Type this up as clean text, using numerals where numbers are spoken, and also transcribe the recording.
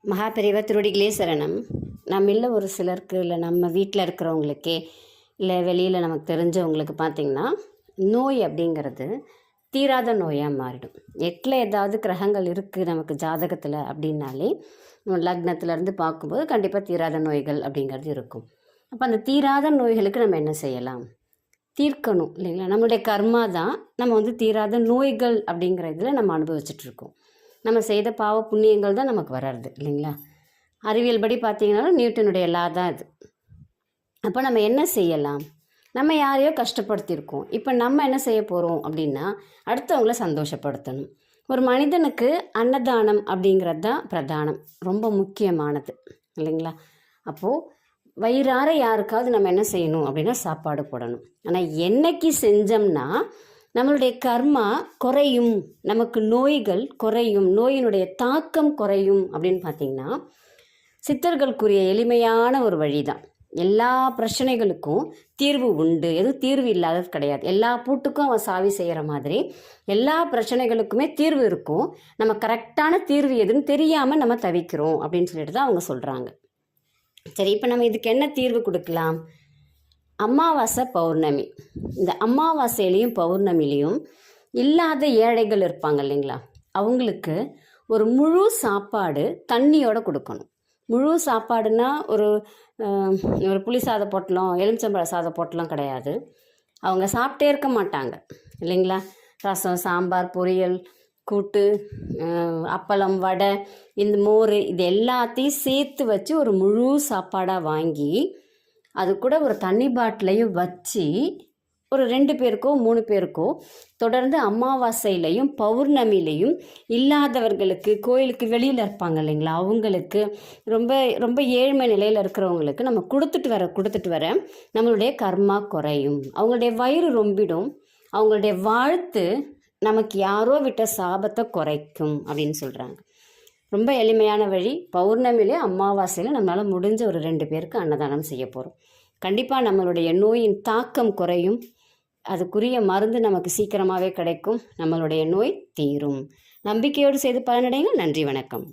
மகாபெரிவா திருவடிகளே சரணம். நம்மள ஒரு சிலருக்கு, இல்லை நம்ம வீட்டில் இருக்கிறவங்களுக்கே, இல்லை வெளியில் நமக்கு தெரிஞ்சவங்களுக்கு பார்த்திங்கன்னா, நோய் அப்படிங்கிறது தீராத நோயாக மாறிடும். 8ல் ஏதாவது கிரகங்கள் இருக்குது நமக்கு ஜாதகத்தில் அப்படின்னாலே, லக்னத்திலேருந்து பார்க்கும்போது கண்டிப்பாக தீராத நோய்கள் அப்படிங்கிறது இருக்கும். அப்போ அந்த தீராத நோய்களுக்கு நம்ம என்ன செய்யலாம்? தீர்க்கணும் இல்லைங்களா? நம்மளுடைய கர்மா தான் நம்ம தீராத நோய்கள் அப்படிங்கிற இதில் நம்ம அனுபவிச்சுட்ருக்கோம். நம்ம செய்த பாவ புண்ணியங்கள் தான் நமக்கு வர்றது இல்லைங்களா? அறிவியல் படி பார்த்திங்கனாலும் நியூட்டனுடைய லா தான் இது. அப்போ நம்ம என்ன செய்யலாம்? நம்ம யாரையோ கஷ்டப்படுத்தியிருக்கோம். இப்போ நம்ம என்ன செய்ய போகிறோம் அப்படின்னா, அடுத்தவங்கள சந்தோஷப்படுத்தணும். ஒரு மனிதனுக்கு அன்னதானம் அப்படிங்கிறது தான் பிரதானம், ரொம்ப முக்கியமானது இல்லைங்களா? அப்போது வயிறார யாருக்காவது நம்ம என்ன செய்யணும் அப்படின்னா சாப்பாடு போடணும். ஆனால் என்னைக்கு செஞ்சோம்னா நம்மளுடைய கர்மா குறையும், நமக்கு நோய்கள் குறையும், நோயினுடைய தாக்கம் குறையும் அப்படின்னு பார்த்திங்கன்னா, சித்தர்களுக்குரிய எளிமையான ஒரு வழி தான். எல்லா பிரச்சனைகளுக்கும் தீர்வு உண்டு, எதுவும் தீர்வு இல்லாதது கிடையாது. எல்லா பூட்டுக்கும் அவன் சாவி செய்கிற மாதிரி எல்லா பிரச்சனைகளுக்குமே தீர்வு இருக்கும். நம்ம கரெக்டான தீர்வு எதுன்னு தெரியாமல் நம்ம தவிக்கிறோம் அப்படின்னு சொல்லிட்டு தான் அவங்க சொல்கிறாங்க. சரி, இப்போ நம்ம இதுக்கு என்ன தீர்வு கொடுக்கலாம்? அமாவாசை பௌர்ணமி, இந்த அமாவாசையிலையும் பௌர்ணமிலையும் இல்லாத ஏழைகள் இருப்பாங்க இல்லைங்களா? அவங்களுக்கு ஒரு முழு சாப்பாடு தண்ணியோடு கொடுக்கணும். முழு சாப்பாடுனா ஒரு புளி சாத பொட்டலம், எலுமிச்சம்பழ சாத பொட்டலம் கிடையாது. அவங்க சாப்பிட்டே இருக்க மாட்டாங்க இல்லைங்களா? ரசம், சாம்பார், பொரியல், கூட்டு, அப்பளம், வடை, இந்த மோர், இது எல்லாத்தையும் சேர்த்து வச்சு ஒரு முழு சாப்பாடாக வாங்கி அது கூட ஒரு தண்ணி பாட்டிலையும் வச்சு ஒரு 2 பேருக்கோ 3 பேருக்கோ தொடர்ந்து அமாவாசையிலையும் பௌர்ணமிலையும் இல்லாதவர்களுக்கு, கோயிலுக்கு வெளியில் இருப்பாங்க இல்லைங்களா, அவங்களுக்கு ரொம்ப ரொம்ப ஏழ்மை நிலையில் இருக்கிறவங்களுக்கு நம்ம கொடுத்துட்டு வர நம்மளுடைய கர்மா குறையும், அவங்களுடைய வயிறு ரொம்பிடும், அவங்களுடைய வாழ்த்து நமக்கு யாரோ விட்ட சாபத்தை குறைக்கும் அப்படின்னு சொல்கிறாங்க. ரொம்ப எளிமையான வழி. பௌர்ணமியிலே அமாவாசையில் நம்மளால் முடிஞ்ச ஒரு 2 பேருக்கு அன்னதானம் செய்ய போகிறோம். கண்டிப்பாக நம்மளுடைய நோயின் தாக்கம் குறையும், அதுக்குரிய மருந்து நமக்கு சீக்கிரமாகவே கிடைக்கும், நம்மளுடைய நோய் தீரும். நம்பிக்கையோடு செய்து பலனடைங்க. நன்றி, வணக்கம்.